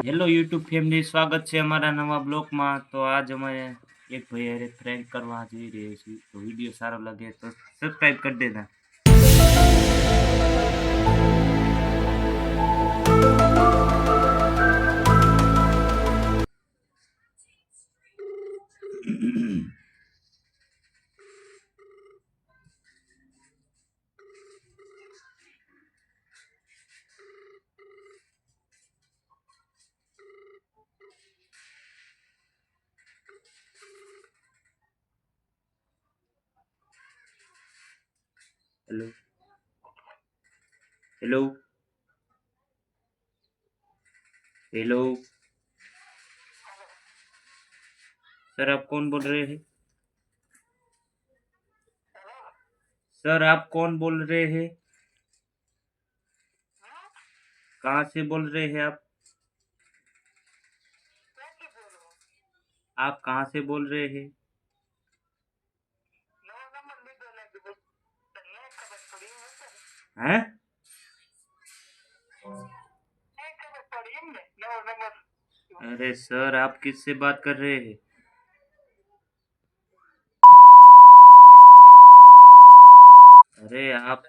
Hello YouTube family, સ્વાગત છે અમારા નવા બ્લોગમાં। તો આજ અમે એક ભાઈ હારે પ્રેન્ક કરવા જઈ રહ્યા છીએ। તો વિડીયો સારો લાગે તો સબસ્ક્રાઇબ કરી દેના। हेलो हेलो हेलो सर, आप कौन बोल रहे हैं? सर, आप कौन बोल रहे हैं? कहाँ से बोल रहे हैं आप? आप कहाँ से बोल रहे हैं? हैं? अरे सर, आप किससे बात कर रहे हैं? अरे आप